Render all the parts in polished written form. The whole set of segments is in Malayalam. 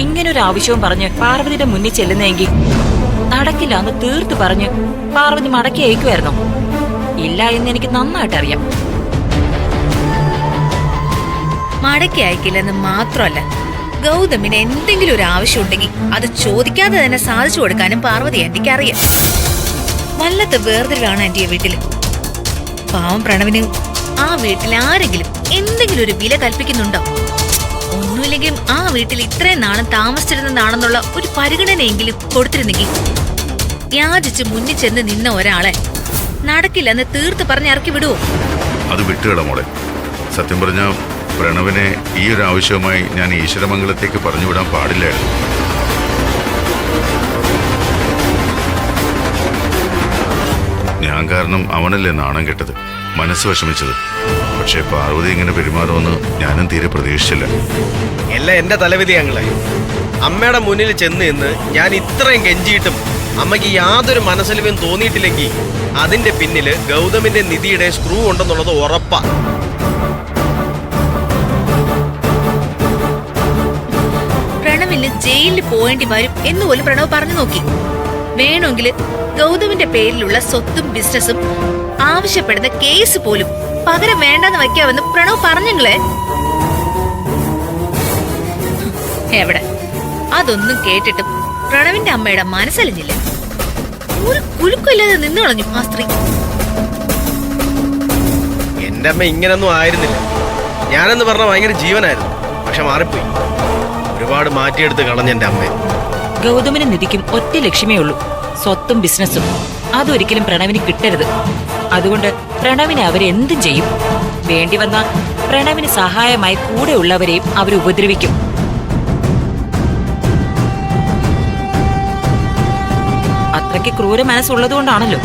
ഇങ്ങനൊരു ആവശ്യവും പറഞ്ഞ് പാർവതിയുടെ മുന്നിൽ ചെല്ലുന്നെങ്കിൽ നടക്കില്ല എന്ന് തീർത്ത് പറഞ്ഞ് പാർവതി മടക്കി അയക്കുമായിരുന്നോ? ഇല്ല എന്ന് എനിക്ക് നന്നായിട്ട് അറിയാം. മടക്കി അയക്കില്ലെന്ന് മാത്രമല്ല, ഗൗതമിന് എന്തെങ്കിലും ഒരു ആവശ്യം ഉണ്ടെങ്കിൽ അത് ചോദിക്കാതെ തന്നെ സാധിച്ചു കൊടുക്കാനും പാർവതി ആന്റിക്ക് അറിയാം. വല്ലത്തെ വേർതിരിവാണ് ആന്റിയെ വീട്ടില്. പാവം പ്രണവിന് ആ വീട്ടിൽ ആരെങ്കിലും എന്തെങ്കിലും ഒരു വില കൽപ്പിക്കുന്നുണ്ടോ? ഒന്നുമില്ലെങ്കിലും ആ വീട്ടിൽ ഇത്രയും നാളും താമസിച്ചിരുന്നതാണെന്നുള്ള ഒരു പരിഗണനയെങ്കിലും കൊടുത്തിരുന്നെങ്കിൽ യാചിച്ച് മുന്നിൽ ചെന്ന് നിന്ന ഒരാളെ നടക്കില്ലെന്ന് തീർത്ത് പറഞ്ഞ് ഇറക്കി വിടുവോ? അത് വിട്ടുകിട മോളെ. സത്യം പറഞ്ഞ പ്രണവിനെ ഈ ഒരു ആവശ്യവുമായി ഞാൻ ഈശ്വരമംഗലത്തേക്ക് പറഞ്ഞുവിടാൻ പാടില്ലായിരുന്നു. ഞാൻ കാരണം അവനല്ലേ നാണം കെട്ടത്, മനസ്സ് വിഷമിച്ചത്. പക്ഷെ പാർവതി ഇങ്ങനെ പെരുമാറുമെന്ന് ഞാനും തീരെ പ്രതീക്ഷിച്ചില്ല. എല്ലാം എന്റെ തലവിധി ഞങ്ങളെ. അമ്മയുടെ മുന്നിൽ ചെന്ന് നിന്ന് ഞാൻ ഇത്രയും കെഞ്ചിയിട്ടും അമ്മയ്ക്ക് യാതൊരു മനസ്സിലും തോന്നിയിട്ടില്ലെങ്കിൽ അതിന്റെ പിന്നില് ഗൗതമിന്റെ നിധിയുടെ സ്ക്രൂ ഉണ്ടെന്നുള്ളത് ഉറപ്പാ. പ്രണവിന് ജയിലിൽ പോവേണ്ടി വരും എന്നുപോലും പ്രണവ് പറഞ്ഞു നോക്കി. വേണമെങ്കിൽ ഗൗതമിന്റെ പേരിലുള്ള സ്വത്തും ബിസിനസ്സും ആവശ്യപ്പെടുന്ന കേസ് പോലും പകരം വേണ്ടെന്ന് വയ്ക്കാമെന്ന് പ്രണവ് പറഞ്ഞങ്ങളെ. എവിടെ അതൊന്നും കേട്ടിട്ടും പ്രണവിന്റെ അമ്മയുടെ മനസ്സലിഞ്ഞില്ല. ഒരു കുലുക്കില്ലാതെ നിന്ന് കളഞ്ഞു ആ സ്ത്രീ. എന്റെ അമ്മ ഇങ്ങനൊന്നും ആയിരുന്നില്ല. ഞാനെന്ന് പറഞ്ഞ ഭയങ്കര ജീവനായിരുന്നു. പക്ഷെ മാറിപ്പോയി. ഒരുപാട് മാറ്റിയെടുത്ത് കളഞ്ഞ എന്റെ അമ്മ. ഗൗതമിന് നിധിക്കും ഒറ്റ ലക്ഷ്യമേ ഉള്ളൂ, സ്വത്തും ബിസിനസ്സും. അതൊരിക്കലും പ്രണവിന് കിട്ടരുത്. അതുകൊണ്ട് പ്രണവിനെ അവരെന്തും ചെയ്യും. വേണ്ടി വന്ന പ്രണവിന് സഹായമായി കൂടെ ഉള്ളവരെയും അവർ ഉപദ്രവിക്കും. അത്രയ്ക്ക് ക്രൂര മനസ്സുള്ളതുകൊണ്ടാണല്ലോ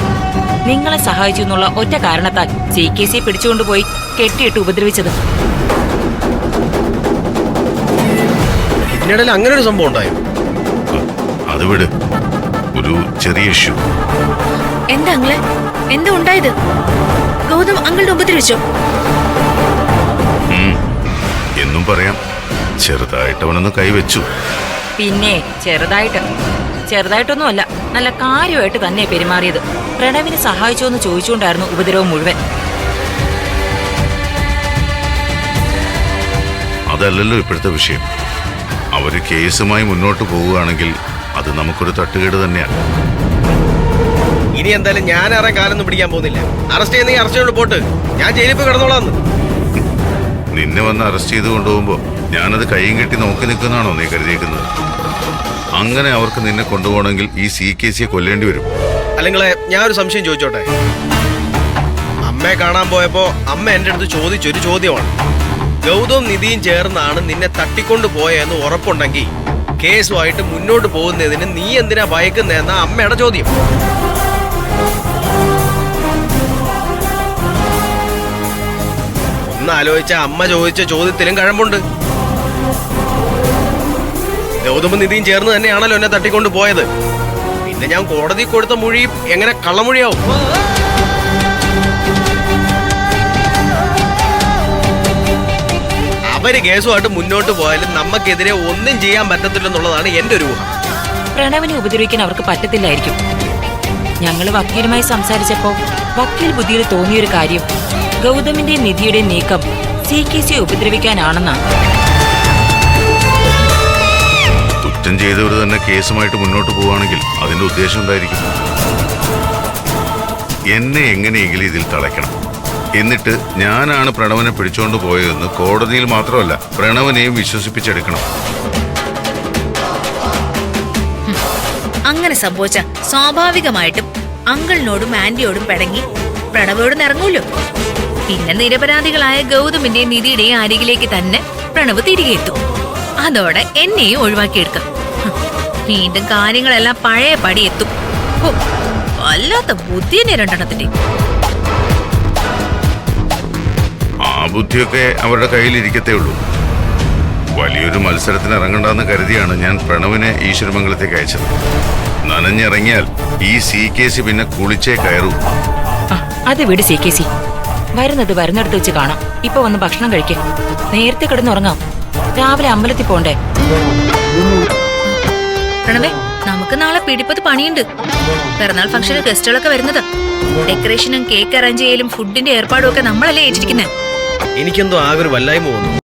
നിങ്ങളെ സഹായിച്ചു എന്നുള്ള ഒറ്റ കാരണത്താൽ CKC പിടിച്ചുകൊണ്ടുപോയി കെട്ടിയിട്ട് ഉപദ്രവിച്ചത്. ഇതിനിടയിൽ അങ്ങനെ ഒരു സംഭവം ഉണ്ടായോ? അത് വിട്, ഒരു ചെറിയ ഇഷ്യൂ. എന്താ അങ്ങളെ, എന്താ ഉണ്ടായത്? ഗൗതം അങ്ങളുടെ ഉപദ്രവിച്ചോ? എന്നും പറയാം, ചെറുതായിട്ട് അവനൊന്ന് കൈവച്ചു. പിന്നെ ചെറുതായിട്ടൊന്നുമല്ല, നല്ല കാര്യമായിട്ട് തന്നെ പെരുമാറിയത്. പ്രണവിനെ സഹായിച്ചോ എന്ന് ചോദിച്ചുകൊണ്ടായിരുന്നു ഉപദ്രവം മുഴുവൻ. അതല്ലല്ലോ ഇപ്പോഴത്തെ വിഷയം. അവര് കേസുമായി മുന്നോട്ട് പോവുകയാണെങ്കിൽ അത് നമുക്കൊരു തട്ടുകേട് തന്നെയാണ്. ഇനി എന്തായാലും ഞാൻ ആരെ കാലൊന്നും പിടിക്കാൻ പോകുന്നില്ല. അറസ്റ്റ് ചെയ്യുന്ന അറസ്റ്റ് കൊണ്ട് പോട്ട്, ഞാൻ ജയിലിൽ പോയി കിടന്നോളാന്ന്. നിന്നെ വന്ന് അറസ്റ്റ് ചെയ്ത് കൊണ്ടുപോകുമ്പോ ഞാനത് കൈയും കെട്ടി നോക്കി നിൽക്കുന്നതാണോ നീ കരുതിയിരിക്കുന്നത്? അങ്ങനെ അവർക്ക് നിന്നെ കൊണ്ടുപോകണമെങ്കിൽ ഈ CKCയെ കൊല്ലേണ്ടി വരും. അല്ലെങ്കിൽ ഞാൻ ഒരു സംശയം ചോദിച്ചോട്ടെ? അമ്മയെ കാണാൻ പോയപ്പോ അമ്മ എന്റെ അടുത്ത് ചോദിച്ചൊരു ചോദ്യമാണ്, ഗൗതം നിധിയും ചേർന്നാണ് നിന്നെ തട്ടിക്കൊണ്ട് പോയെന്ന് ഉറപ്പുണ്ടെങ്കിൽ കേസുമായിട്ട് മുന്നോട്ട് പോകുന്നതിന് നീ എന്തിനാ ഭയക്കുന്നതെന്ന അമ്മയുടെ ചോദ്യം. ഒന്ന് ആലോചിച്ച അമ്മ ചോദിച്ച ചോദ്യത്തിലും കഴമ്പുണ്ട്. ഗൗതമും നിധിയും ചേർന്ന് തന്നെയാണല്ലോ എന്നെ തട്ടിക്കൊണ്ട് പോയത്. പിന്നെ ഞാൻ കോടതി കൊടുത്ത മൊഴി എങ്ങനെ കള്ളമൊഴിയാവും? അവര് കേസുമായിട്ട് മുന്നോട്ട് പോയാലും നമുക്കെതിരെ ഒന്നും ചെയ്യാൻ പറ്റത്തില്ലെന്നുള്ളതാണ് എന്റെ ഒരു ഊഹം. പ്രണവിനെ ഉപദ്രവിക്കാൻ അവർക്ക് പറ്റത്തില്ലായിരിക്കും. ഞങ്ങൾ വക്കീലുമായി സംസാരിച്ചപ്പോ വക്കീൽ ബുദ്ധിയിൽ തോന്നിയൊരു കാര്യം ഗൗതമിന്റെയും നിധിയുടെയും നീക്കം CKCയെ ഉപദ്രവിക്കാനാണെന്നാണ്. കുറ്റം ചെയ്തവർ തന്നെ കേസുമായിട്ട് മുന്നോട്ട് പോവുകയാണെങ്കിൽ അതിന്റെ ഉദ്ദേശം എന്തായിരിക്കും? എന്നെ എങ്ങനെയെങ്കിലും ഇതിൽ തളയ്ക്കണം. എന്നിട്ട് ഞാനാണ് പ്രണവനെ പിടിച്ചുകൊണ്ട് പോയതെന്ന് കോടതിയിൽ മാത്രമല്ല പ്രണവനെയും വിശ്വസിപ്പിച്ചെടുക്കണം. അങ്ങനെ സംഭവിച്ച സ്വാഭാവികമായിട്ടും അങ്കിളിനോടും ആന്റിയോടും പിടങ്ങി പ്രണവോടും ഇറങ്ങൂല്ലോ. പിന്നെ നിരപരാധികളായ ഗൗതമിന്റെയും നിധിയുടെയും അരികിലേക്ക് തന്നെ പ്രണവ് തിരികെ എത്തും. അതോടെ എന്നെയും ഒഴിവാക്കിയെടുക്കാം. വീണ്ടും കാര്യങ്ങളെല്ലാം പഴയ പടി എത്തും. വല്ലാത്ത ബുദ്ധി തന്നെ രണ്ടെണ്ണത്തിന്റെ. ആ ബുദ്ധിയൊക്കെ അവരുടെ കയ്യിലിരിക്കത്തേ ഉള്ളൂ. വലിയൊരു മത്സരത്തിന് ഇറങ്ങണ്ടെന്ന് കരുതിയാണ് ഞാൻ പ്രണവിനെ ഈശ്വരമംഗലത്തേക്ക് അയച്ചത്. നനഞ്ഞിറങ്ങിയാൽ ഈ CKC പിന്നെ കുളിച്ചേ കയറൂ. അത് വിട് CKC, വരുന്നിടത്ത് വെച്ച് കാണാം. ഇപ്പൊ വന്ന് ഭക്ഷണം കഴിക്കേ, നേരത്തെ കിടന്നുറങ്ങാം. രാവിലെ അമ്പലത്തിൽ പോണ്ടേ? പ്രണവേ, നമുക്ക് നാളെ പിടിപ്പത് പണിയുണ്ട്. പിറന്നാൾ ഫംഗ്ഷന് ഗസ്റ്റുകളൊക്കെ വരുന്നത്. ഡെക്കറേഷനും കേക്ക് അറേഞ്ച് ചെയ്യലും ഫുഡിന്റെ ഏർപ്പാടും ഒക്കെ നമ്മളല്ലേ ഏറ്റിരിക്കുന്നത്. എനിക്കെന്തോ ആകെ ഒരു വല്ലായ്മ തോന്നുന്നു.